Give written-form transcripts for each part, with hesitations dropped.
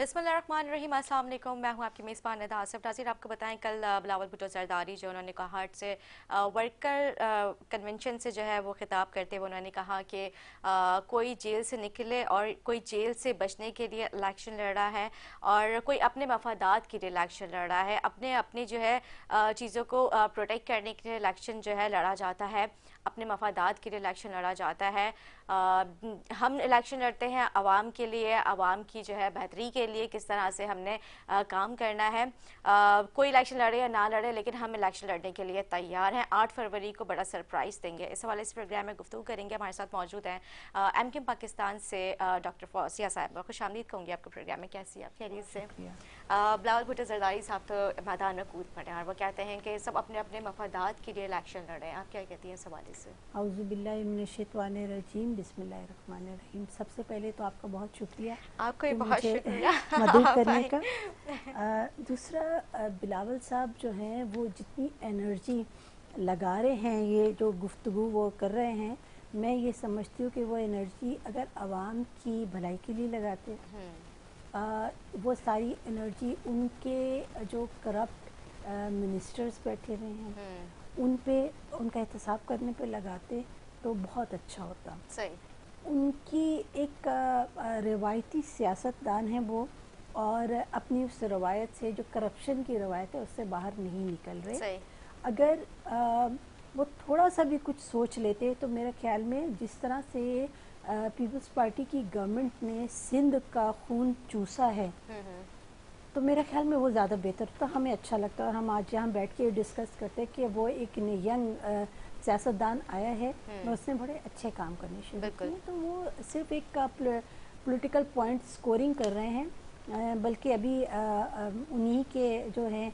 बिस्मिल्लाहिर्रहमानिर्रहीम। अस्सलाम वालेकुम। मैं हूं आपकी मेज़बान निदा आसिफ नाज़िर। आपको बताएं कल बिलावल भुट्टो जरदारी जो उन्होंने कहाट से वर्कर कन्वेंशन से जो है वो खिताब करते हुए उन्होंने कहा कि कोई जेल से निकले और कोई जेल से बचने के लिए इलेक्शन लड़ रहा है और कोई अपने मफादात के लिए इलेक्शन लड़ रहा है, अपने अपनी जो है चीज़ों को प्रोटेक्ट करने के लिए इलेक्शन जो है लड़ा जाता है, अपने मफादात के लिए इलेक्शन लड़ा जाता है। हम इलेक्शन लड़ते हैं आवाम के लिए, आवाम की जो है बेहतरी के लिए, किस तरह से हमने काम करना है। कोई इलेक्शन लड़े या ना लड़े, लेकिन हम इलेक्शन लड़ने के लिए तैयार हैं। 8 फरवरी को बड़ा सरप्राइज़ देंगे। इस हवाले से प्रोग्राम में गुफ्तगू करेंगे। हमारे साथ मौजूद हैं एमकेएम पाकिस्तान से डॉक्टर फौजिया साहब। खुशामदीद कहूँगी आपके प्रोग्राम में। कैसी आप? खैरियत से? बिलावल भुट्टो जरदारी साहब तो मैदान में कूद पड़े और वो कहते हैं कि सब अपने अपने मफादात के लिए इलेक्शन लड़ रहे हैं। आप क्या कहती हैं इस हवाले से? औज़ुबिल्लाहिमिनश्शैतानिर्रजीम बिस्मिल्लाहिर्रहमानिर्रहीम। सबसे पहले तो आपका बहुत शुक्रिया, आपको भी बहुत शुक्रिया मदद करने का। दूसरा, बिलावल साहब जो हैं वो जितनी एनर्जी लगा रहे हैं, ये जो गुफ्तगू वो कर रहे हैं, मैं ये समझती हूँ कि वो एनर्जी अगर आवाम की भलाई के लिए लगाते, वो सारी एनर्जी उनके जो करप्ट मिनिस्टर्स बैठे हुए हैं उन पे, उनका एहतसाब करने पे लगाते तो बहुत अच्छा होता। सही। उनकी एक रिवायती सियासतदान है वो, और अपनी उस रवायत से, जो करप्शन की रवायत है, उससे बाहर नहीं निकल रहे। सही। अगर वो थोड़ा सा भी कुछ सोच लेते तो मेरे ख्याल में जिस तरह से पीपल्स पार्टी की गवर्नमेंट ने सिंध का खून चूसा है, तो मेरे ख्याल में वो ज़्यादा बेहतर होता। हमें अच्छा लगता है और हम आज यहाँ बैठ के डिस्कस करते हैं कि वो एक यंग सियासतदान आया है और उसने बड़े अच्छे काम करने शुरू किए। तो वो सिर्फ एक पॉलिटिकल पॉइंट स्कोरिंग कर रहे हैं, बल्कि अभी उन्हीं के जो है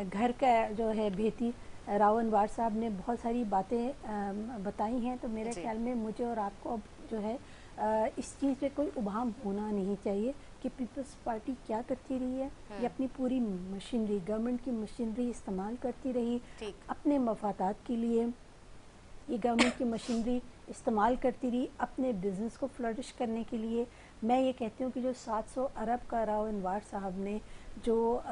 घर का जो है भेती रावनवार साहब ने बहुत सारी बातें बताई हैं। तो मेरे ख्याल में मुझे और आपको अब जो है इस चीज़ पे कोई उबाम होना नहीं चाहिए कि पीपल्स पार्टी क्या करती रही है। ये अपनी पूरी मशीनरी, गवर्नमेंट की मशीनरी इस्तेमाल करती रही अपने मफादात के लिए। ये गवर्नमेंट की मशीनरी इस्तेमाल करती रही अपने बिजनेस को फ्लरिश करने के लिए। मैं ये कहती हूँ कि जो 700 अरब का रावनवार साहब ने जो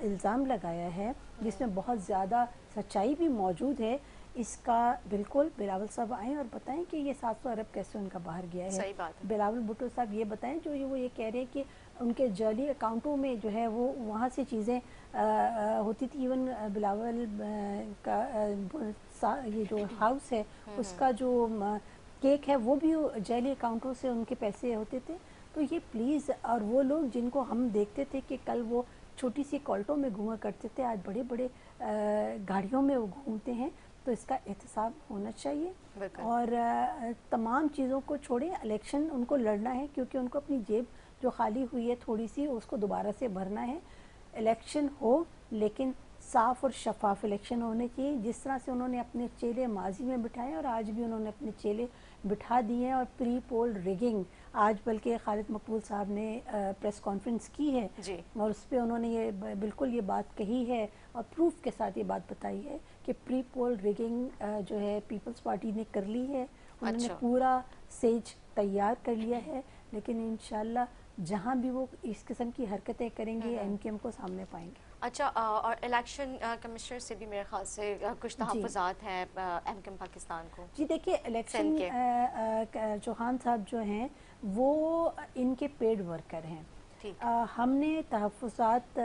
इल्ज़ाम लगाया है, जिसमें बहुत ज़्यादा सच्चाई भी मौजूद है, इसका बिल्कुल बिलावल साहब आएँ और बताएं कि ये 700 अरब कैसे उनका बाहर गया है। सही बात है। बिलावल भुट्टो साहब ये बताएं जो वो ये कह रहे हैं कि उनके जाली अकाउंटों में जो है वो वहाँ से चीज़ें होती थी। इवन बिलावल का ये जो हाउस है उसका जो केक है वो भी जाली अकाउंटों से उनके पैसे होते थे। तो ये प्लीज़, और वो लोग जिनको हम देखते थे कि कल वो छोटी सी कॉल्टों में घूमा करते थे, आज बड़े बड़े गाड़ियों में वो घूमते हैं। तो इसका एहतसाब होना चाहिए और तमाम चीज़ों को छोड़ें। इलेक्शन उनको लड़ना है क्योंकि उनको अपनी जेब जो खाली हुई है थोड़ी सी, उसको दोबारा से भरना है। इलेक्शन हो, लेकिन साफ़ और शफाफ इलेक्शन होने चाहिए। जिस तरह से उन्होंने अपने चेले माजी में बिठाए और आज भी उन्होंने अपने चेले बिठा दिए हैं। और प्री पोल रिगिंग, आज बल्कि खालिद मकबूल साहब ने प्रेस कॉन्फ्रेंस की है और उस पर उन्होंने ये बिल्कुल ये बात कही है और प्रूफ के साथ ये बात बताई है कि प्री पोल रिगिंग जो है पीपल्स पार्टी ने कर ली है। उन्होंने पूरा सेज तैयार कर लिया है, लेकिन इंशाल्लाह जहाँ भी वो इस किस्म की हरकतें करेंगे एमकेएम को सामने पाएंगे। अच्छा, और इलेक्शन कमिश्नर से भी मेरे ख्याल से कुछ तहफ़्फ़ुज़ात हैं एमकेएम पाकिस्तान को। जी देखिए, इलेक्शन चौहान साहब जो हैं वो इनके पेड वर्कर हैं। हमने तहफ़्फ़ुज़ात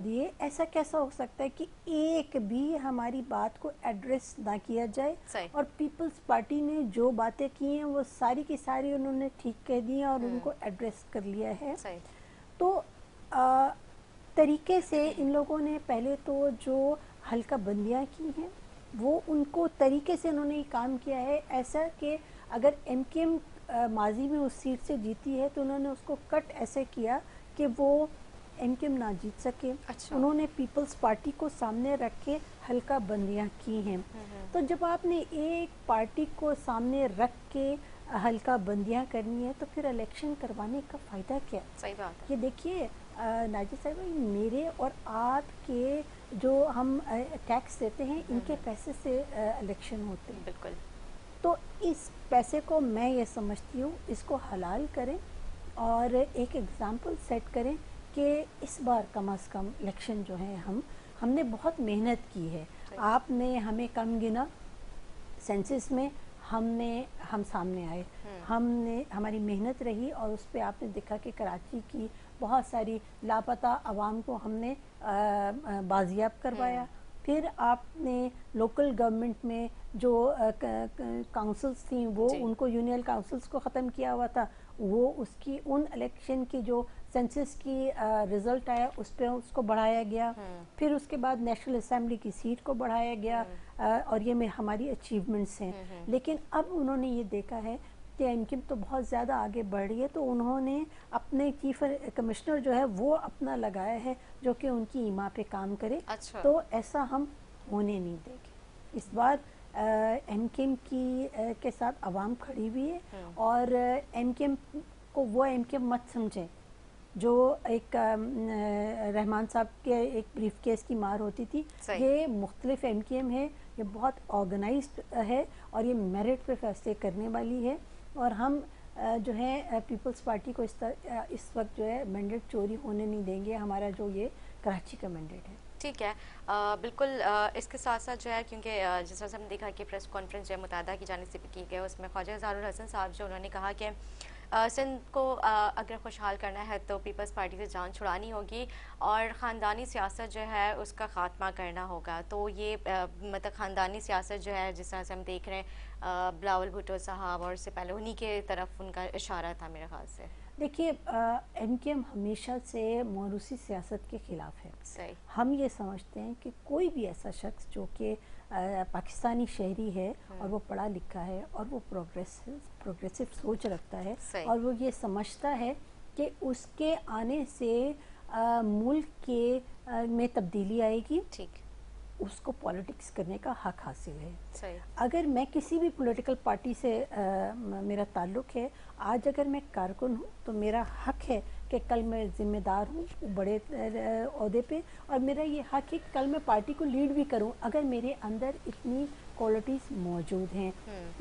दिए। ऐसा कैसा हो सकता है कि एक भी हमारी बात को एड्रेस ना किया जाए, और पीपल्स पार्टी ने जो बातें की हैं वो सारी की सारी उन्होंने ठीक कह दी हैं और उनको एड्रेस कर लिया है। तो तरीके से इन लोगों ने पहले तो जो हल्का बंदियाँ की हैं वो उनको तरीके से उन्होंने ये काम किया है, ऐसा कि अगर एमकेएम माजी में उस सीट से जीती है तो उन्होंने उसको कट ऐसे किया कि वो एमकेएम ना जीत सके। उन्होंने पीपल्स पार्टी को सामने रख के हल्का बंदियाँ की हैं। तो जब आपने एक पार्टी को सामने रख के हल्का बंदियाँ करनी है तो फिर इलेक्शन करवाने का फ़ायदा क्या? सही बात है। ये देखिए नाजिर साहब, मेरे और आपके जो हम टैक्स देते हैं, इनके पैसे से इलेक्शन होते हैं। बिल्कुल। तो इस पैसे को मैं ये समझती हूँ, इसको हलाल करें, और एक एग्ज़ाम्पल सेट करें कि इस बार कम से कम इलेक्शन जो है हमने बहुत मेहनत की है। आपने हमें कम गिना, सेंसस में हम सामने आए, हमने हमारी मेहनत रही और उस पर आपने देखा कि कराची की बहुत सारी लापता आवाम को हमने बाजियाब करवाया। फिर आपने लोकल गवर्नमेंट में जो काउंसिल्स थी वो उनको यूनियन काउंसिल्स को ख़त्म किया हुआ था, वो उसकी उन इलेक्शन की जो सेंसस की रिज़ल्ट आया उस पर उसको बढ़ाया गया। फिर उसके बाद नेशनल असेंबली की सीट को बढ़ाया गया और ये में हमारी अचीवमेंट्स हैं। लेकिन अब उन्होंने ये देखा है कि एमक्यूएम तो बहुत ज़्यादा आगे बढ़ रही है, तो उन्होंने अपने चीफ कमिश्नर जो है वो अपना लगाया है जो कि उनकी ईमा पे काम करे। अच्छा। तो ऐसा हम होने नहीं देंगे। इस बार एमक्यूएम की के साथ आवाम खड़ी हुई है और एमक्यूएम को वो एमक्यूएम मत समझें जो एक रहमान साहब के एक ब्रीफ केस की मार होती थी। ये मुख्तलिफ एमक्यूएम है, ये बहुत ऑर्गेनाइज्ड है और ये मेरिट पे फैसले करने वाली है। और हम जो है पीपल्स पार्टी को इस वक्त जो है मैंडेट चोरी होने नहीं देंगे। हमारा जो ये कराची का मैंडेट है। ठीक है, बिल्कुल। इसके साथ साथ जो है, क्योंकि जिस तरह से हमने देखा कि प्रेस कॉन्फ्रेंस जो है मुत्तहदा की जानिब से भी की गई, उसमें ख्वाजा इज़हारुल हसन साहब जो उन्होंने कहा कि सिंध को अगर खुशहाल करना है तो पीपल्स पार्टी से जान छुड़ानी होगी और ख़ानदानी सियासत जो है उसका ख़ात्मा करना होगा। तो ये मतलब ख़ानदानी सियासत जो है, जिस तरह से हम देख रहे हैं बिलावल भुट्टो साहब और उससे पहले उन्हीं के तरफ उनका इशारा था मेरे ख्याल से। देखिए, एमक्यूएम हमेशा से मौरूसी सियासत के ख़िलाफ़ है। सही। हम ये समझते हैं कि कोई भी ऐसा शख्स जो कि पाकिस्तानी शहरी है और वो पढ़ा लिखा है और वो प्रोग्रेसिव सोच रखता है और वो ये समझता है कि उसके आने से मुल्क के में तब्दीली आएगी, ठीक, उसको पॉलिटिक्स करने का हक हासिल है। सही। अगर मैं किसी भी पॉलिटिकल पार्टी से मेरा ताल्लुक़ है, आज अगर मैं कारकुन हूँ तो मेरा हक है कि कल मैं ज़िम्मेदार हूँ बड़े ओहदे पे और मेरा ये हक है कि कल मैं पार्टी को लीड भी करूँ अगर मेरे अंदर इतनी क्वालिटीज़ मौजूद हैं।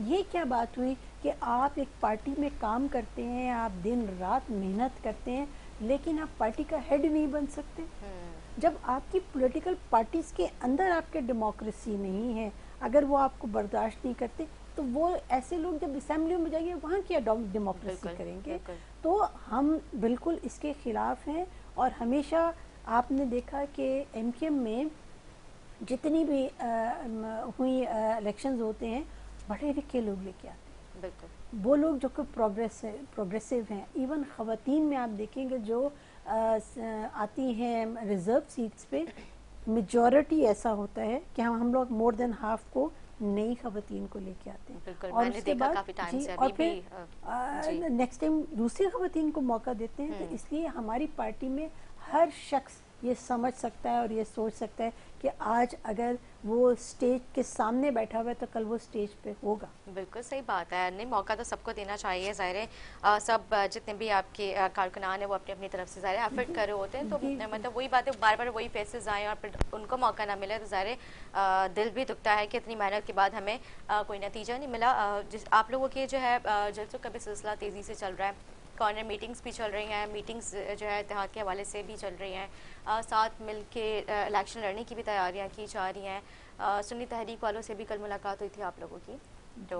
ये क्या बात हुई कि आप एक पार्टी में काम करते हैं, आप दिन रात मेहनत करते हैं, लेकिन आप पार्टी का हेड नहीं बन सकते। जब आपकी पॉलिटिकल पार्टीज़ के अंदर आपके डेमोक्रेसी नहीं है, अगर वो आपको बर्दाश्त नहीं करते, तो वो ऐसे लोग जब असेंबली में जाएंगे वहाँ क्या डेमोक्रेसी करेंगे। तो हम बिल्कुल इसके ख़िलाफ़ हैं और हमेशा आपने देखा कि एमक्यूएम में जितनी भी हुई इलेक्शंस होते हैं बड़े लिखे लोग लेके आते हैं। बिल्कुल वो लोग जो कि प्रोग्रेसिव हैं। इवन ख़वातीन में आप देखेंगे जो आती हैं रिज़र्व सीट्स पे, मेजॉरिटी ऐसा होता है कि हम लोग मोर देन हाफ को नई ख़वातीन को लेके आते हैं और उसके बाद और फिर नेक्स्ट टाइम दूसरी ख़वातीन को मौका देते हैं। तो इसलिए हमारी पार्टी में हर शख्स ये समझ सकता है और ये सोच सकता है कि आज अगर वो स्टेज के सामने बैठा हुआ है तो कल वो स्टेज पे होगा। बिल्कुल सही बात है। नहीं, मौका तो सबको देना चाहिए। ज़ाहिर है सब जितने भी आपके कारकुनान हैं वो अपनी अपनी तरफ से ज़ाहिर एफर्ट कर रहे होते हैं, तो मतलब वही बात है, बार बार वही फेसेस आएँ और फिर उनको मौका ना मिले तो ज़ाहिर दिल भी दुखता है कि इतनी मेहनत के बाद हमें कोई नतीजा नहीं मिला। जिस आप लोगों के जो है जलसों का भी सिलसिला तेज़ी से चल रहा है, कॉर्नर मीटिंग्स भी चल रही हैं, मीटिंग्स जो है इत्तेहाद के हवाले से भी चल रही हैं, साथ मिल के इलेक्शन लड़ने की भी तैयारियां की जा रही हैं। सुन्नी तहरीक वालों से भी कल मुलाकात हुई थी आप लोगों की, तो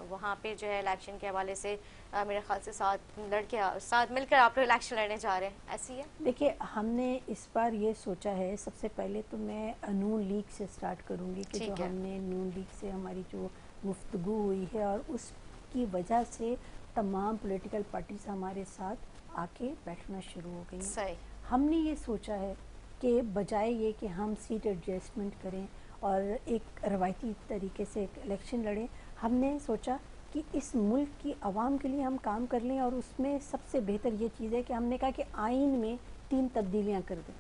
वहाँ पे जो है इलेक्शन के हवाले से मेरे ख्याल से साथ मिलकर आप लोग इलेक्शन लड़ने जा रहे हैं, ऐसी है? देखिए, हमने इस बार ये सोचा है, सबसे पहले तो मैं नून लीग से स्टार्ट करूँगी कि जो हमने नून लीग से हमारी जो गुफ्तगू हुई है और उसकी वजह से तमाम पॉलिटिकल पार्टीज हमारे साथ आके बैठना शुरू हो गई। सही। हमने ये सोचा है कि बजाय ये कि हम सीट एडजस्टमेंट करें और एक रवायती तरीके से एक इलेक्शन लड़ें, हमने सोचा कि इस मुल्क की आवाम के लिए हम काम कर लें और उसमें सबसे बेहतर ये चीज़ है कि हमने कहा कि आइन में 3 तब्दीलियाँ कर दें।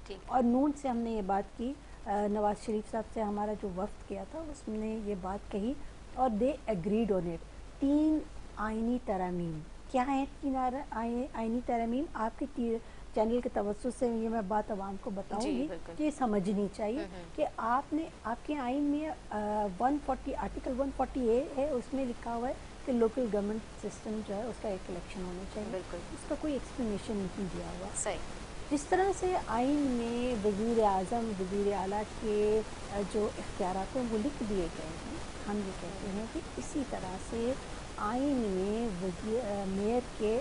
ठीक। और नून से हमने ये बात की, नवाज शरीफ साहब से हमारा जो वफ्द किया था उसने ये बात कही और दे एग्रीड ऑन इट। 3 आइनी तरमीम क्या है? 3 आइनी तरमीम आपके चैनल के तवज्जो से ये मैं बात आवाम को बताऊंगी कि ये समझनी चाहिए कि आपने आपके आइन में 140 आर्टिकल 140A है, उसमें लिखा हुआ है कि लोकल गवर्नमेंट सिस्टम जो है उसका एक इलेक्शन होना चाहिए। बिल्कुल उसका कोई एक्सप्लेनेशन नहीं दिया हुआ। सही। जिस तरह से आइन में वज़ीर आज़म वज़ीर आला के जो इख्तियारात हैं वो लिख दिए गए हैं, हम ये कहते हैं कि इसी तरह से आइन में मेयर के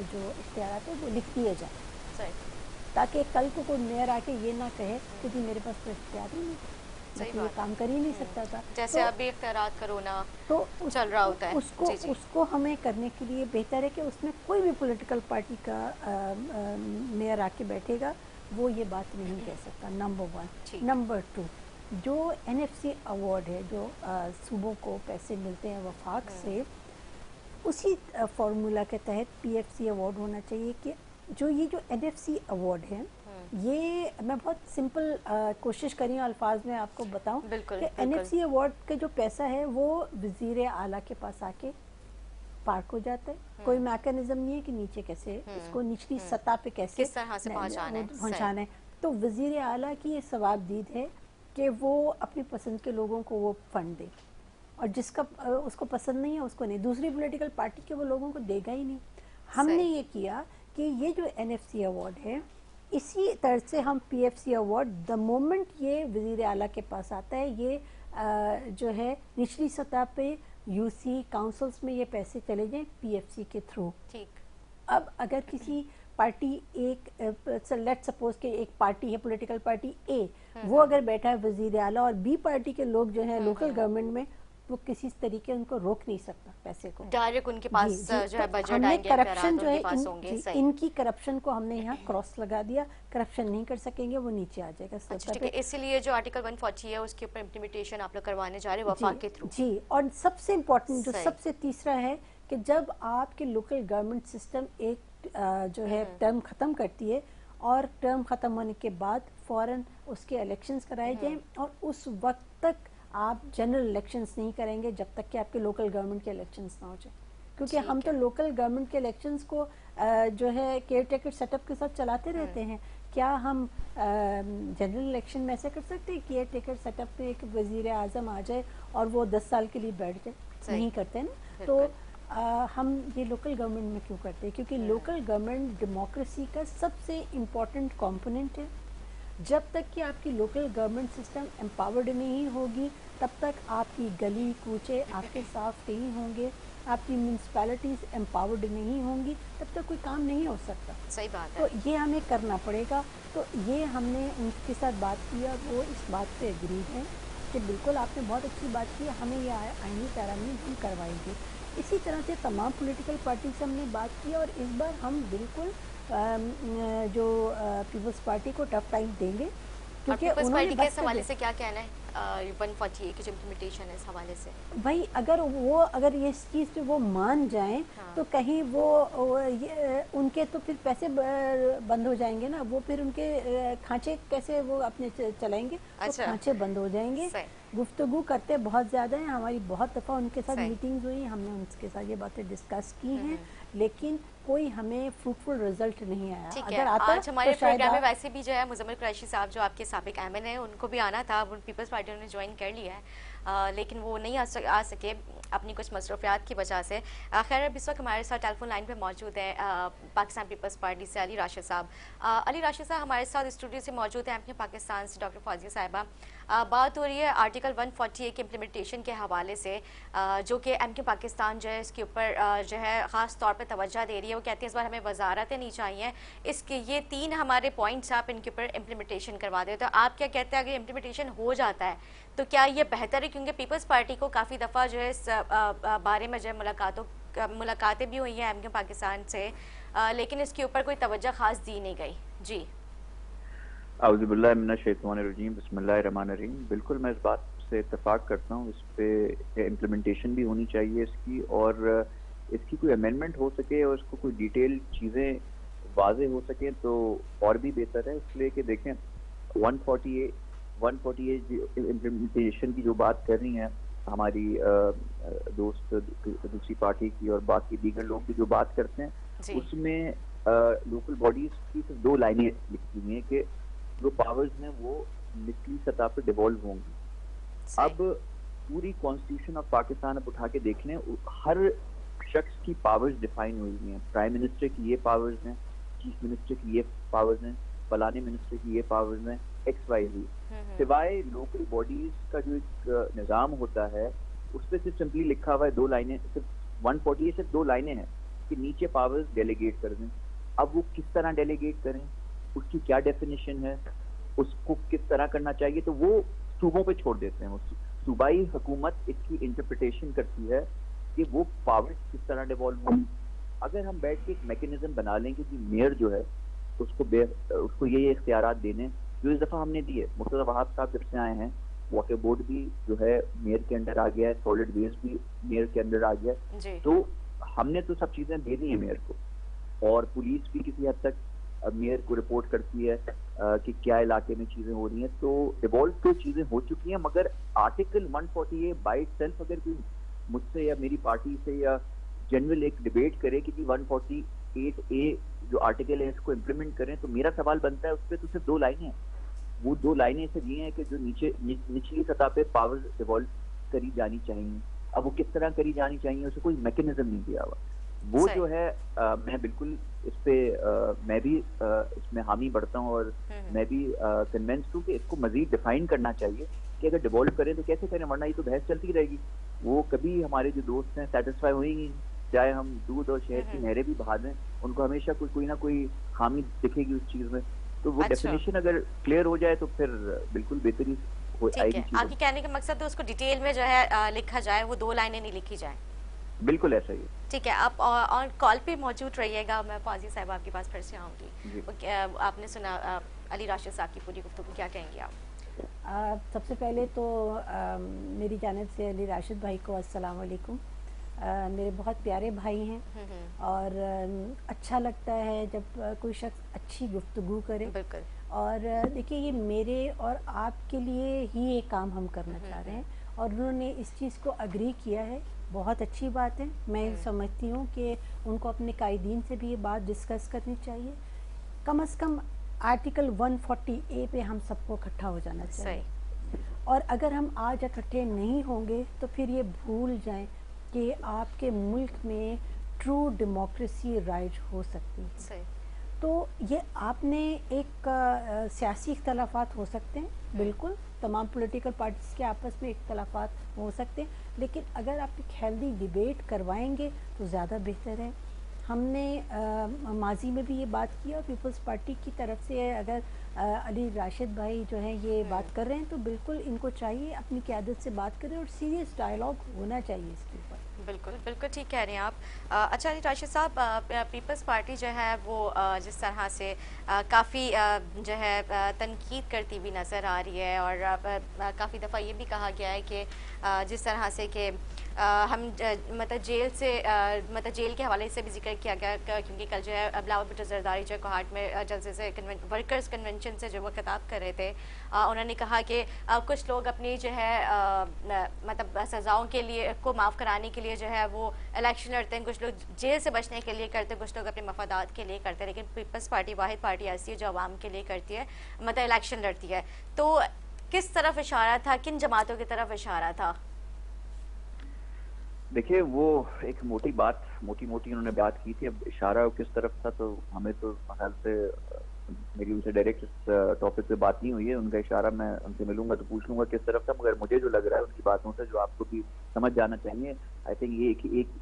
जो इख्तियारात हैं वो लिख दिए जाए, सही। ताकि कल को कोई मेयर आके ये ना कहे कि जी मेरे पास तो इख्तियार ही नहीं, सही मैं तो ये बात काम कर ही नहीं सकता था। जैसे अभी इख्तियारात करोना तो चल रहा होता है। उसको जी जी उसको हमें करने के लिए बेहतर है कि उसमें कोई भी पॉलिटिकल पार्टी का मेयर आके बैठेगा वो ये बात नहीं कह सकता, नंबर वन। ठीक। नंबर टू, जो NFC अवार्ड है, जो सूबों को पैसे मिलते हैं वफाक से, उसी फार्मूला के तहत PFC अवार्ड होना चाहिए। कि जो ये जो NFC अवार्ड है, ये मैं बहुत सिंपल कोशिश करी हूँ अल्फाज में आपको बताऊं बिल्कुल, कि बिल्कुल। NFC अवार्ड का जो पैसा है वो वज़ीर आला के पास आके पार्क हो जाता है। कोई मैकेनिज्म नहीं है कि नीचे कैसे इसको निचली सतह पे कैसे किस तरह से पहुंचाना है। तो वज़ीर आला की ये सवाबदीद है कि वो अपनी पसंद के लोगों को वो फंड दे, और जिसका उसको पसंद नहीं है उसको नहीं। दूसरी पॉलिटिकल पार्टी के वो लोगों को देगा ही नहीं। हमने ये किया कि ये जो NFC अवार्ड है, इसी तरह से हम PFC अवार्ड द मोमेंट ये वज़ीर आला के पास आता है, ये जो है निचली सतह पे UC काउंसिल्स में ये पैसे चले जाएं PFC के थ्रू। ठीक। अब अगर किसी पार्टी एक लेट सपोज के एक पार्टी है पॉलिटिकल पार्टी A, वो अगर बैठा है वज़ीर आला और B पार्टी के लोग जो हैं लोकल गवर्नमेंट में, वो किसी तरीके उनको रोक नहीं सकता पैसे को, डायरेक्ट उनके पास जो है तो बजट हमने आएंगे, करप्शन जो है सही। इनकी करप्शन को हमने यहाँ क्रॉस लगा दिया। करप्शन नहीं कर सकेंगे, वो नीचे आ जाएगा अच्छा सतह ठीक है, पे। इसीलिए जो आर्टिकल 140 है उसके ऊपर इम्प्लीमेंटेशन आप लोग करवाने जा रहे हैं वफाक के थ्रू। जी, और सबसे इम्पोर्टेंट जो सही। सबसे तीसरा है कि जब आपके लोकल गवर्नमेंट सिस्टम एक जो है टर्म ख़त्म करती है, और टर्म ख़त्म होने के बाद फ़ौरन उसके इलेक्शंस कराए जाएं, और उस वक्त तक आप जनरल इलेक्शंस नहीं करेंगे जब तक कि आपके लोकल गवर्नमेंट के इलेक्शंस ना हो जाए। क्योंकि हम तो लोकल गवर्नमेंट के इलेक्शंस को जो है केयर टेकर सेटअप के साथ चलाते रहते हैं। क्या हम जनरल इलेक्शन में ऐसे कर सकते हैं केयर टेकर सेटअप में एक वज़ीर आज़म आ जाए और वो 10 साल के लिए बैठ जाए? नहीं करते ना। तो हम ये लोकल गवर्नमेंट में क्यों करते हैं? क्योंकि लोकल गवर्नमेंट डेमोक्रेसी का सबसे इम्पोर्टेंट कंपोनेंट है। जब तक कि आपकी लोकल गवर्नमेंट सिस्टम एम्पावर्ड नहीं होगी, तब तक आपकी गली कूचे आपके साफ नहीं होंगे, आपकी म्यूनसिपैलिटीज़ एम्पावर्ड नहीं होंगी, तब तक कोई काम नहीं हो सकता। सही बात है। तो ये हमें करना पड़ेगा। तो ये हमने उनके साथ बात किया, वो इस बात पे एग्री है कि बिल्कुल आपने बहुत अच्छी बात की, हमें ये आईनी पैरामीन हम करवाएंगे। इसी तरह से तमाम पॉलिटिकल पार्टी से हमने बात की, और इस बार हम बिल्कुल जो पीपल्स पार्टी को टफ टाइम देंगे, क्योंकि उन्होंने के हवाले से क्या कहना है 140 की जो इम्प्लीमेंटेशन है इस हवाले से? भाई अगर ये इस चीज़ पे वो मान जाएं, तो कहीं वो उनके तो फिर पैसे बंद हो जाएंगे ना, वो फिर उनके खांचे कैसे वो अपने चलाएंगे? अच्छा। तो खांचे बंद हो जाएंगे। गुफ्तगू करते बहुत ज़्यादा हैं, हमारी बहुत दफ़ा उनके साथ मीटिंग्स हुई, हमने उनके साथ ये बातें डिस्कस की हैं, लेकिन कोई हमें फ्रूटफुल रिजल्ट नहीं आया। ठीक है, आज हमारे प्रोग्राम में वैसे भी जो है मुजम्मिल कुरैशी साहब जो आपके साबिक एमएन हैं, उनको भी आना था, पीपल्स पार्टी ने ज्वाइन कर लिया है, लेकिन वो नहीं आ सके अपनी कुछ मसरूफियात की वजह से। खैर अब इस वक्त हमारे साथ टेलीफोन लाइन पे मौजूद है पाकिस्तान पीपल्स पार्टी से अली राशिद साहब। अली राशिद साहब हमारे साथ स्टूडियो से मौजूद हैं, अपने पाकिस्तान से डॉक्टर फौजिया साहिबा। बात हो रही है आर्टिकल 140 के इम्प्लीमेंटेशन के हवाले से, जो कि MK पाकिस्तान जो है इसके ऊपर जो है ख़ास तौर पे तवज्जो दे रही है। वो कहते हैं इस बार हमें वजारतें नहीं चाहिए, इसके ये 3 हमारे पॉइंट्स आप इनके ऊपर इम्प्लीमेंटेशन करवा दे। तो आप क्या कहते हैं, अगर इम्प्लीमेंटेशन हो जाता है तो क्या ये बेहतर है? क्योंकि पीपल्स पार्टी को काफ़ी दफ़ा जो है इस बारे में जो है मुलाकातें भी हुई हैं MK पाकिस्तान से, लेकिन इसके ऊपर कोई तवज्जो ख़ास दी नहीं गई। जी आउज़ुबिल्लाहि मिनश्शैतानिर्रजीम, बिस्मिल्लाहिर्रहमानिर्रहीम। बिल्कुल मैं इस बात से इत्तेफाक करता हूँ, इस पे इम्प्लीमेंटेशन भी होनी चाहिए इसकी, और इसकी कोई अमेंडमेंट हो सके और इसको कोई डिटेल चीज़ें वाज़े हो सके तो और भी बेहतर है। इसलिए कि देखें 148 इम्प्लीमेंटेशन की जो बात कर रही हैं हमारी दोस्त दूसरी पार्टी की और बाकी दीगर लोग भी जो बात करते हैं, उसमें लोकल बॉडीज की सिर्फ 2 लाइनें लिखी हुई हैं कि जो पावर्स हैं वो निचली सतह पर डिवॉल्व होंगी। अब पूरी कॉन्स्टिट्यूशन ऑफ पाकिस्तान आप उठा के देख लें, हर शख्स की पावर्स डिफाइन हुई हुई हैं। प्राइम मिनिस्टर की ये पावर्स हैं, चीफ मिनिस्टर की ये पावर्स हैं, फलाने मिनिस्टर की ये पावर्स हैं, XYZ। सिवाय लोकल बॉडीज का जो एक निज़ाम होता है उस पर सिर्फ सिंपली लिखा हुआ है 2 लाइनें, सिर्फ 140 सिर्फ 2 लाइनें हैं कि नीचे पावर्स डेलीगेट कर दें। अब वो किस तरह डेलीगेट करें, उसकी क्या डेफिनेशन है, उसको किस तरह करना चाहिए, तो वो सूबों पे छोड़ देते हैं। वो सूबाई हुकूमत इसकी इंटरप्रिटेशन करती है कि वो पावर्स किस तरह डिवॉल्व हों। अगर हम बैठ के एक मैकेनिज्म बना लें कि मेयर जो है उसको ये इख्तियारात देने जो इस दफा हमने दिए। मुर्तज़ा वहाब साहब जब से आए हैं, वाटर बोर्ड भी जो है मेयर के अंडर आ गया है, सॉलिड वेस्ट भी मेयर के अंडर आ गया है, तो हमने तो सब चीजें दे दी है मेयर को। और पुलिस भी किसी हद तक मेयर को रिपोर्ट करती है कि क्या इलाके में चीजें हो रही हैं, तो डिवॉल्व तो चीजें हो चुकी हैं। मगर आर्टिकल 148 बाय सेल्फ अगर कोई मुझसे या मेरी पार्टी से या जनरल एक डिबेट करे कि 148A जो आर्टिकल है इसको इम्प्लीमेंट करें, तो मेरा सवाल बनता है उस पर तो सिर्फ 2 लाइनें हैं। वो 2 लाइनें से ये हैं कि जो निचली सतह पे पावर्स डिवॉल्व करी जानी चाहिए। अब वो किस तरह करी जानी चाहिए उसे कोई मैकेनिज्म नहीं दिया हुआ। वो जो है मैं बिल्कुल इस पे मैं भी इसमें हामी बढ़ता हूँ और मैं भी कन्विंस्ड हूँ कि इसको मजीद डिफाइन करना चाहिए कि अगर डिवॉल्व करें तो कैसे करें, वरना ये तो बहस चलती रहेगी। वो कभी हमारे जो दोस्त हैं सेटिस्फाई होंगे, चाहे हम दूध और शहद की नहरें भी बहा दें, उनको हमेशा कोई ना कोई खामी दिखेगी उस चीज में। तो वो डेफिनेशन अगर क्लियर हो जाए तो फिर बिल्कुल बेहतरी आएगी। आपके कहने का मकसद है उसको डिटेल में जो है लिखा जाए, वो 2 लाइनें नहीं लिखी जाए। बिल्कुल ऐसा ही। ठीक है, आप ऑन कॉल पे मौजूद रहिएगा। मैं फौजी साहब आपके पास फिर से आऊँगी। आपने सुना अली राशिद साहब की पूरी गुफ्तगू, क्या कहेंगे आप? सबसे पहले तो मेरी जानिब से अली राशिद भाई को अस्सलाम वालेकुम। मेरे बहुत प्यारे भाई हैं और अच्छा लगता है जब कोई शख्स अच्छी गुफ्तगू करे। बिल्कुल। और देखिए ये मेरे और आपके लिए ही ये काम हम करना चाह रहे हैं और उन्होंने इस चीज़ को अग्री किया है, बहुत अच्छी बात है। मैं समझती हूँ कि उनको अपने कायदीन से भी ये बात डिस्कस करनी चाहिए। कम से कम आर्टिकल 140A पे हम सबको इकट्ठा हो जाना चाहिए। और अगर हम आज इकट्ठे नहीं होंगे तो फिर ये भूल जाएं कि आपके मुल्क में ट्रू डेमोक्रेसी राइज हो सकती है। तो ये आपने एक सियासी इख्तलाफात हो सकते हैं, बिल्कुल तमाम पॉलिटिकल पार्टीज के आपस में इख्तलाफात हो सकते हैं, लेकिन अगर आप एक हेल्दी डिबेट करवाएंगे तो ज़्यादा बेहतर है। हमने माजी में भी ये बात की और पीपल्स पार्टी की तरफ से अगर अली राशिद भाई जो है ये बात कर रहे हैं तो बिल्कुल इनको चाहिए अपनी क़यादत से बात करें और सीरियस डायलॉग होना चाहिए इसके ऊपर। बिल्कुल बिल्कुल ठीक कह रहे हैं आप। अच्छा अली राशिद साहब, पीपल्स पार्टी जो है वो जिस तरह से काफ़ी जो है तनकीद करती हुई नज़र आ रही है और काफ़ी दफ़ा ये भी कहा गया है कि जिस तरह से कि हम मतलब जेल से मतलब जेल के हवाले से भी जिक्र किया गया, क्योंकि कल जो है बिलावल भुट्टो जरदारी जो कोहाट में जलसे से वर्कर्स कन्वेंशन से जो वो खिताब कर रहे थे, उन्होंने कहा कि कुछ लोग अपनी जो है मतलब सज़ाओं के लिए को माफ़ कराने के लिए जो है वो इलेक्शन लड़ते हैं, कुछ लोग जेल से बचने के लिए करते हैं, कुछ लोग अपने मफादात के लिए करते हैं। लेकिन पीपल्स पार्टी वाहिद पार्टी ऐसी है जो आवाम के लिए करती है, मतलब इलेक्शन लड़ती है। तो किस तरफ इशारा था, किन जमातों की तरफ इशारा था? देखिए वो एक मोटी उन्होंने बात की थी। अब इशारा किस तरफ था तो हमें तो ख्याल से मेरी उनसे डायरेक्ट इस टॉपिक पे बात नहीं हुई है। उनका इशारा मैं उनसे मिलूंगा तो पूछ लूंगा किस तरफ था, मगर मुझे जो लग रहा है उनकी बातों से, जो आपको भी समझ जाना चाहिए, आई थिंक ये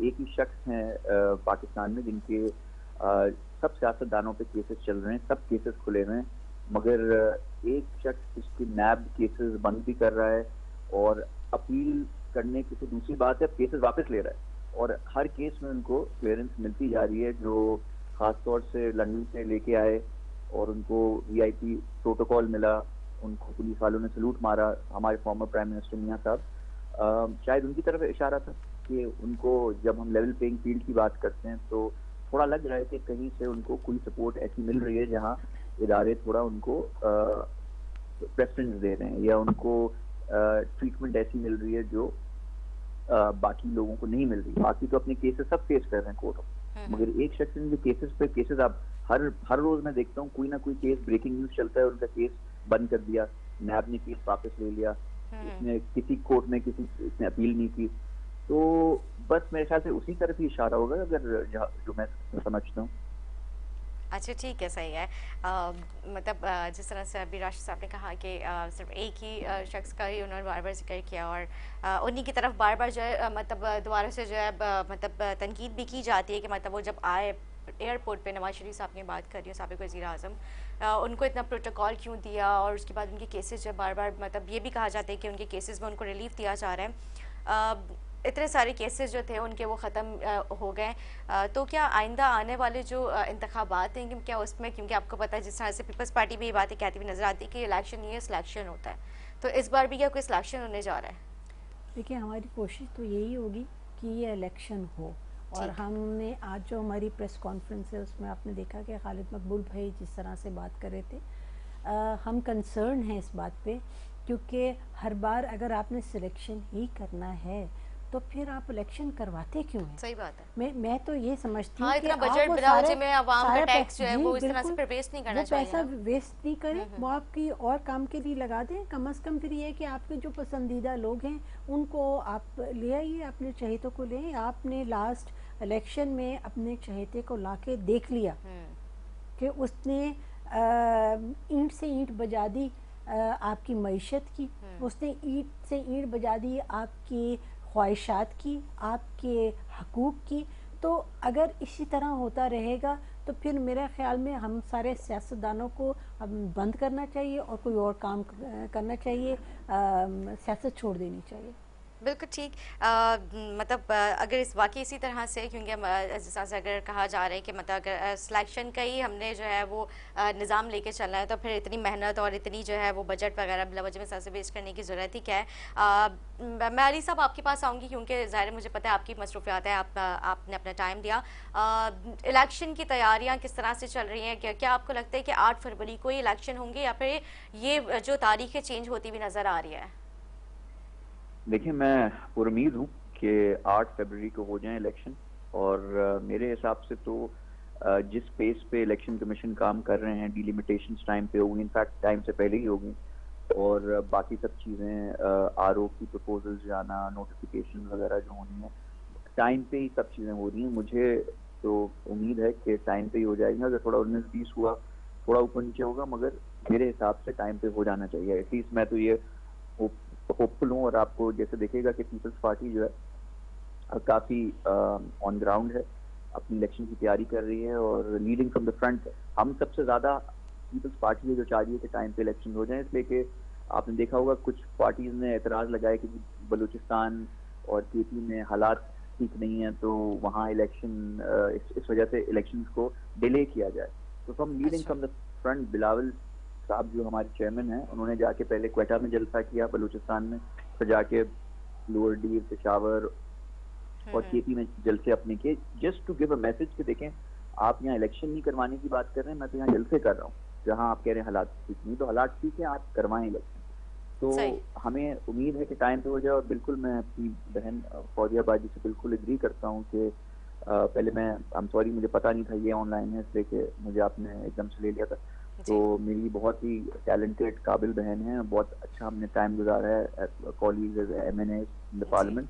एक ही शख्स हैं पाकिस्तान में जिनके सब सियासतदानों पे केसेस चल रहे हैं, सब केसेस खुले हुए हैं, मगर एक शख्स इसके नैब केसेस बंद भी कर रहा है और अपील करने की तो दूसरी बात है, केसेस वापस ले रहा है और हर केस में उनको क्लियरेंस मिलती जा रही है। जो खासतौर से लंदन से लेके आए और उनको VIP प्रोटोकॉल मिला, उनको पुलिस वालों ने सलूट मारा, हमारे फॉर्मर प्राइम मिनिस्टर मियां साहब, शायद उनकी तरफ इशारा था कि उनको जब हम लेवल प्लेइंग फील्ड की बात करते हैं तो थोड़ा लग रहा है कि कहीं से उनको कोई सपोर्ट ऐसी मिल रही है जहाँ इदारे थोड़ा उनको प्रेफरेंस दे रहे हैं या उनको ट्रीटमेंट ऐसी मिल रही है जो बाकी लोगों को नहीं मिल रही। बाकी तो अपने केसेस सब फेस कर रहे हैं कोर्ट में, मगर एक शख्स ने जो केसेस आप हर रोज मैं देखता हूँ कोई ना कोई केस ब्रेकिंग न्यूज चलता है, उनका केस बंद कर दिया, नैब ने केस वापस ले लिया, इसने किसी कोर्ट में किसी इसने अपील नहीं की। तो बस मेरे ख्याल से उसी तरफ ही इशारा होगा, अगर जो मैं समझता हूँ। अच्छा, ठीक है, सही है। मतलब जिस तरह से अभी राशिद साहब ने कहा कि सिर्फ एक ही शख्स का ही उन्होंने बार बार जिक्र किया और उन्हीं की तरफ बार बार जो है मतलब दोबारा से जो है मतलब तनकीद भी की जाती है कि मतलब वो जब आए एयरपोर्ट पे, नवाज शरीफ साहब की बात कर रही हूँ, साबिक वज़ीर आज़म, उनको इतना प्रोटोकॉल क्यों दिया, और उसके बाद उनके केसेस जो बार बार मतलब ये भी कहा जाता है कि उनके केसेस में उनको रिलीफ दिया जा रहा है। इतने सारे केसेस जो थे उनके वो ख़त्म हो गए। तो क्या आइंदा आने वाले जो इंतखाबात हैं, क्या उसमें, क्योंकि आपको पता है जिस तरह से पीपल्स पार्टी भी ये बातें कहती हुई नज़र आती है कि इलेक्शन ये सिलेक्शन होता है, तो इस बार भी क्या कोई सिलेक्शन होने जा रहा है? देखिए, हमारी कोशिश तो यही होगी कि ये इलेक्शन हो। और हमने आज जो हमारी प्रेस कॉन्फ्रेंस है उसमें आपने देखा कि खालिद मकबूल भाई जिस तरह से बात कर रहे थे, हम कंसर्न हैं इस बात पे, क्योंकि हर बार अगर आपने सिलेक्शन ही करना है तो फिर आप इलेक्शन करवाते क्यों हैं? सही बात है। मैं तो ये समझती हूँ हाँ, कि इतना आप बजट वो राज्य में आवाम का टैक्स जो है जी वो इस तरह से बिल्कुल, फिर वेस्ट नहीं करना वो चाहिए पैसा ना। वेस्ट नहीं करें, वो आपकी और काम के लिए लगा दें। कम से कम फिर ये है कि आपके जो पसंदीदा लोग हैं उनको आप ले आइए, अपने चहेतों को ले। आपने लास्ट इलेक्शन में अपने चहेते को लाके देख लिया कि उसने ईंट से ईंट बजा दी आपकी मईशत की, उसने ईंट से ईंट बजा दी आपकी ख्वाहिशात की, आपके हकूक़ की। तो अगर इसी तरह होता रहेगा तो फिर मेरे ख्याल में हम सारे सियासतदानों को अब बंद करना चाहिए और कोई और काम करना चाहिए, सियासत छोड़ देनी चाहिए। बिल्कुल ठीक। मतलब अगर इस वाकई इसी तरह से, क्योंकि हम जिस तरह से अगर कहा जा रहा है कि मतलब अगर सिलेक्शन का ही हमने जो है वो निज़ाम लेके चलना है, तो फिर इतनी मेहनत और इतनी जो है वो बजट वगैरह बिलावजह में सबसे वेस्ट करने की ज़रूरत ही क्या है। मैं अली साहब आपके पास आऊँगी, क्योंकि ज़ाहिर मुझे पता है आपकी मसरूफियात है, आपने अपना टाइम दिया। इलेक्शन की तैयारियाँ किस तरह से चल रही हैं? क्या आपको लगता है कि 8 फरवरी को ही इलेक्शन होंगे, या फिर ये जो तारीखें चेंज होती हुई नज़र आ रही है? देखिए, मैं पुरुमीद हूँ कि 8 फरवरी को हो जाए इलेक्शन। और मेरे हिसाब से तो जिस पेस पे इलेक्शन कमीशन काम कर रहे हैं, डिलिमिटेशंस टाइम पे होगी, इनफैक्ट टाइम से पहले ही होगी। और बाकी सब चीज़ें आरओ की प्रपोजल्स जाना, नोटिफिकेशन वगैरह जो होनी है, टाइम पे ही सब चीज़ें हो रही हैं। मुझे तो उम्मीद है कि टाइम पे ही हो जाएगी। अगर थोड़ा 19-20 हुआ, थोड़ा ऊपर नीचे होगा, मगर मेरे हिसाब से टाइम पे हो जाना चाहिए। एटलीस्ट मैं तो ये होपफुल हूँ। और आपको जैसे देखेगा कि पीपल्स पार्टी जो है काफ़ी ऑन ग्राउंड है, अपनी इलेक्शन की तैयारी कर रही है और लीडिंग फ्रॉम द फ्रंट। हम सबसे ज़्यादा पीपल्स पार्टी है जो चाह रही है कि टाइम पे इलेक्शन हो जाए, इसलिए कि आपने देखा होगा कुछ पार्टीज ने एतराज़ लगाया कि बलूचिस्तान और केपी में हालात ठीक नहीं है, तो वहाँ इलेक्शन इस वजह से इलेक्शन को डिले किया जाए। तो from leading from the front, Bilawal साहब जो हमारे चेयरमैन हैं, उन्होंने जाके पहले क्वेटा में जलसा किया बलूचिस्तान में, फिर जाके लोअर डीर, पेशावर और केपी में जलसे अपने किए, just to give a message कि देखें, आप यहाँ इलेक्शन नहीं करवाने की बात कर रहे हैं, मैं तो यहाँ जलसे कर रहा हूँ। जहाँ आप कह रहे हैं हालात ठीक नहीं, तो हालात ठीक है, आप करवाएं इलेक्शन। तो हमें उम्मीद है कि टाइम पे हो जाए। और बिल्कुल मैं अपनी बहन फौजिया बाजी से बिल्कुल एग्री करता हूँ कि पहले मैं सॉरी मुझे पता नहीं था ये ऑनलाइन है, इसलिए कि मुझे आपने एकदम से ले लिया था। तो मेरी बहुत ही टैलेंटेड काबिल बहन है, बहुत अच्छा हमने टाइम गुजारा है colleague MNA in the parliament.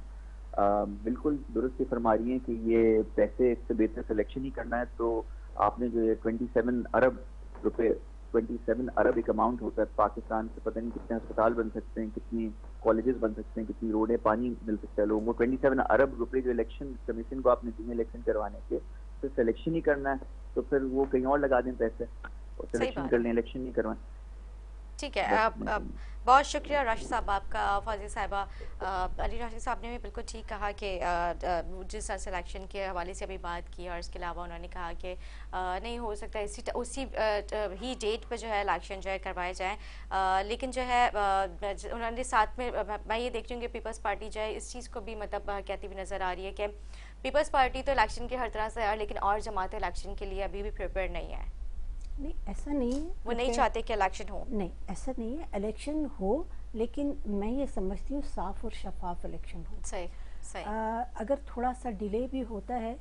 बिल्कुल दुरुस्त फरमा रही हैं कि ये पैसे, इससे बेहतर सिलेक्शन ही करना है। तो आपने जो ये 27 अरब रुपए, 27 अरब एक अमाउंट होता है पाकिस्तान से, पता नहीं कितने अस्पताल बन सकते हैं, कितनी कॉलेजेस बन सकते हैं, कितनी रोडें, पानी मिल सकता है लोगों को। 27 अरब रुपए जो इलेक्शन कमीशन को आपने दिए इलेक्शन करवाने के, तो सिलेक्शन ही करना है, तो फिर वो कहीं और लगा दें पैसे और सिलेक्शन कर लें, इलेक्शन नहीं करवाएं। ठीक है, बहुत शुक्रिया राशिद साहब आपका। फौजी साहिबा, अली राशिद साहब ने भी बिल्कुल ठीक कहा कि जिस तरह सिलेक्शन के हवाले से अभी बात की, और इसके अलावा उन्होंने कहा कि नहीं हो सकता उसी ही डेट पर जो है इलेक्शन जो है करवाए जाएँ। लेकिन जो है उन्होंने साथ में, मैं ये देख रही हूँ कि पीपल्स पार्टी जो है इस चीज़ को भी मतलब कहती हुई नज़र आ रही है कि पीपल्स पार्टी तो इलेक्शन के हर तरह से है, लेकिन और जमातें इलेक्शन के लिए अभी भी प्रिपेयर नहीं है। नहीं, ऐसा नहीं है, वो नहीं चाहते कि इलेक्शन हो। नहीं, ऐसा नहीं है, इलेक्शन हो, लेकिन मैं ये समझती हूँ साफ और शफाफ इलेक्शन हो। सही सही। अगर थोड़ा सा डिले भी होता है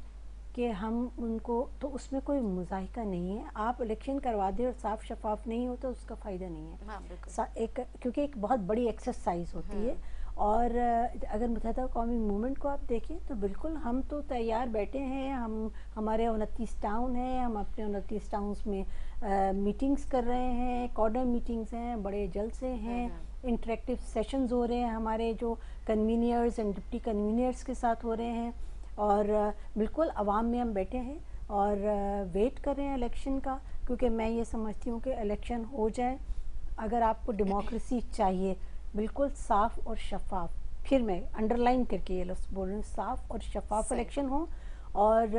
कि हम उनको, तो उसमें कोई मुज़ाहिका नहीं है। आप इलेक्शन करवा दें और साफ शफाफ नहीं हो तो उसका फ़ायदा नहीं है। हाँ बिल्कुल। क्योंकि एक बहुत बड़ी एक्सरसाइज होती है। और अगर मुत्तहदा कौमी मूवमेंट को आप देखें तो बिल्कुल हम तो तैयार बैठे हैं। हमारे 29 टाउन हैं, हम अपने 29 टाउन्स में मीटिंग्स कर रहे हैं, कॉर्नर मीटिंग्स हैं, बड़े जलसे हैं, इंटरेक्टिव सेशंस हो रहे हैं हमारे जो कन्वीनियर्स एंड डिप्टी कन्वीनियर्स के साथ हो रहे हैं। और बिल्कुल आवाम में हम बैठे हैं और वेट कर रहे हैं इलेक्शन का, क्योंकि मैं ये समझती हूँ कि इलेक्शन हो जाए। अगर आपको डेमोक्रेसी चाहिए बिल्कुल साफ और शफाफ, फिर मैं अंडरलाइन करके ये लफ्ज़ बोल रही हूँ, साफ और शफाफ इलेक्शन हो और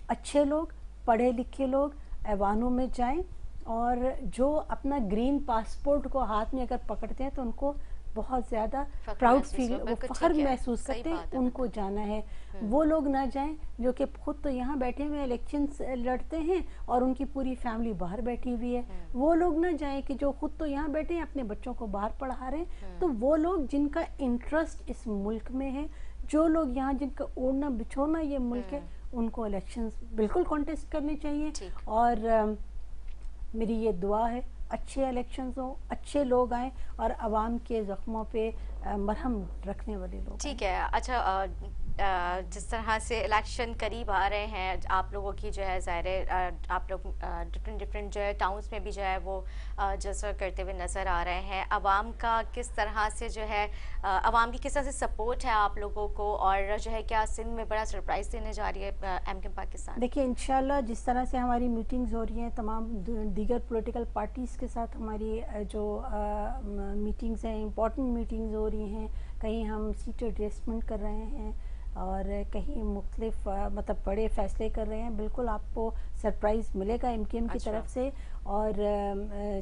अच्छे लोग, पढ़े लिखे लोग ऐवानों में जाएं और जो अपना ग्रीन पासपोर्ट को हाथ में अगर पकड़ते हैं तो उनको बहुत ज़्यादा प्राउड फील, वो फ़ख्र महसूस करते हैं, उनको जाना है। वो लोग ना जाएं जो कि खुद तो यहाँ बैठे हुए इलेक्शन लड़ते हैं और उनकी पूरी फैमिली बाहर बैठी हुई है। वो लोग ना जाएं कि जो खुद तो यहाँ बैठे हैं, अपने बच्चों को बाहर पढ़ा रहे हैं। तो वो लोग जिनका इंटरेस्ट इस मुल्क में है, जो लोग यहाँ जिनका ओढ़ना बिछोना ये मुल्क है, उनको इलेक्शंस बिल्कुल कॉन्टेस्ट करने चाहिए। और मेरी ये दुआ है अच्छे इलेक्शंस हो, अच्छे लोग आएँ और आवाम के ज़ख्मों पे मरहम रखने वाले लोग। ठीक है। अच्छा, जिस तरह से इलेक्शन करीब आ रहे हैं, आप लोगों की जो है ज़ाहिर आप लोग डिफरेंट जो है टाउन्स में भी जो है वो जलसा करते हुए नज़र आ रहे हैं। आवाम का किस तरह से जो है आवाम की किस तरह से सपोर्ट है आप लोगों को, और जो है क्या सिंध में बड़ा सरप्राइज़ देने जा रही है एमकेएम पाकिस्तान? देखिए इंशाल्लाह जिस तरह से हमारी मीटिंग्स हो रही हैं तमाम दीगर पॉलिटिकल पार्टीज़ के साथ, हमारी जो मीटिंग्स हैं, इम्पॉर्टेंट मीटिंग्स हो रही हैं, कहीं हम सीट एडजस्टमेंट कर रहे हैं और कहीं मुख्तलिफ मतलब बड़े फ़ैसले कर रहे हैं। बिल्कुल आपको सरप्राइज़ मिलेगा एमकेएम की तरफ से। और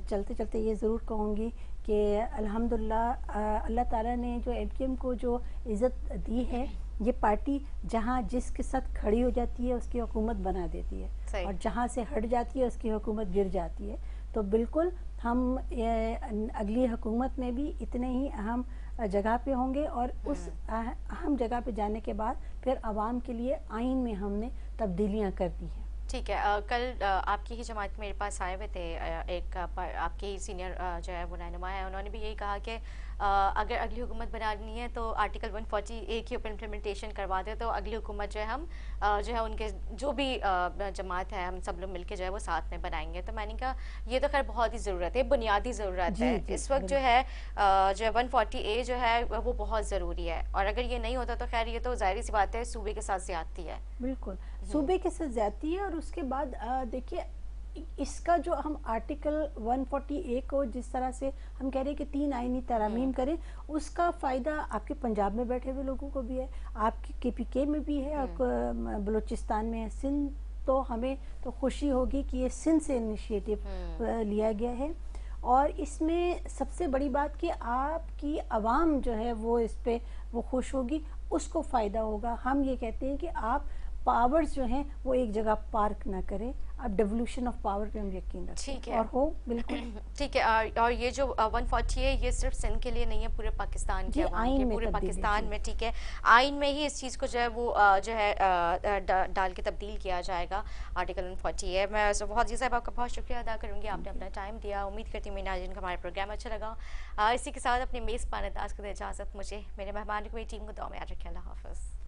चलते चलते ये ज़रूर कहूँगी कि अल्हम्दुलिल्लाह अल्लाह ताला ने जो एमकेएम को जो इज़्ज़त दी है, ये पार्टी जहाँ जिसके साथ खड़ी हो जाती है उसकी हुकूमत बना देती है और जहाँ से हट जाती है उसकी हुकूमत गिर जाती है। तो बिल्कुल हम अगली हुकूमत में भी इतने ही अहम जगह पे होंगे और उस अहम जगह पे जाने के बाद फिर आवाम के लिए आइन में हमने तब्दीलियां कर दी हैं। ठीक है। कल आपकी ही जमात मेरे पास आए हुए थे, एक आपके ही सीनियर जो है वो रहनुमा है, उन्होंने भी यही कहा कि अगर अगली हुकूमत बनानी है तो आर्टिकल 140A के ऊपर इम्प्लीमेंटेशन करवा दे, तो अगली हुकूमत जो है हम जो है उनके जो भी जमात है हम सब लोग मिलके जो है वो साथ में बनाएंगे। तो मैंने कहा ये तो खैर बहुत ही ज़रूरत है, बुनियादी ज़रूरत है इस वक्त जो है 140A जो है वो बहुत ज़रूरी है। और अगर ये नहीं होता तो खैर ये तो ज़ाहिर सी बात है सूबे के साथ ज़्यादती है। बिल्कुल सूबे के साथ ज़्यादती है। और उसके बाद देखिए इसका जो हम आर्टिकल 140A को जिस तरह से हम कह रहे हैं कि 3 आईनी तरमीम करें, उसका फ़ायदा आपके पंजाब में बैठे हुए लोगों को भी है, आपके KPK में भी है, और बलूचिस्तान में है। सिंध तो हमें तो खुशी होगी कि ये सिंध से इनिशिएटिव लिया गया है। और इसमें सबसे बड़ी बात कि आपकी आवाम जो है वो इस पे वो खुश होगी, उसको फ़ायदा होगा। हम ये कहते हैं कि आप पावर्स जो हैं वो एक जगह पार्क ना करें, अब डेवोल्यूशन ऑफ पावर पे हम यकीन रखें। ठीक है। और हो बिल्कुल ठीक है। और ये जो 140 है ये सिर्फ सिंध के लिए नहीं है, पूरे पाकिस्तान के अवाम के, पूरे पाकिस्तान में। ठीक है, आइन में ही इस चीज़ को जो है वो जो है डाल के तब्दील किया जाएगा आर्टिकल 140 है। मैं बहुत जी साहब आपका बहुत शुक्रिया अदा करूँगी, आपने अपना टाइम दिया। उम्मीद करती हूँ मेरे नाज़रीन को हमारा प्रोग्राम अच्छा लगा। इसी के साथ अपने मेज़बान अंदाज़ को इजाज़त, मुझे मेरे मेहमान को, मेरी टीम को दुआ में याद रखें। अल्लाह हाफ़िज़।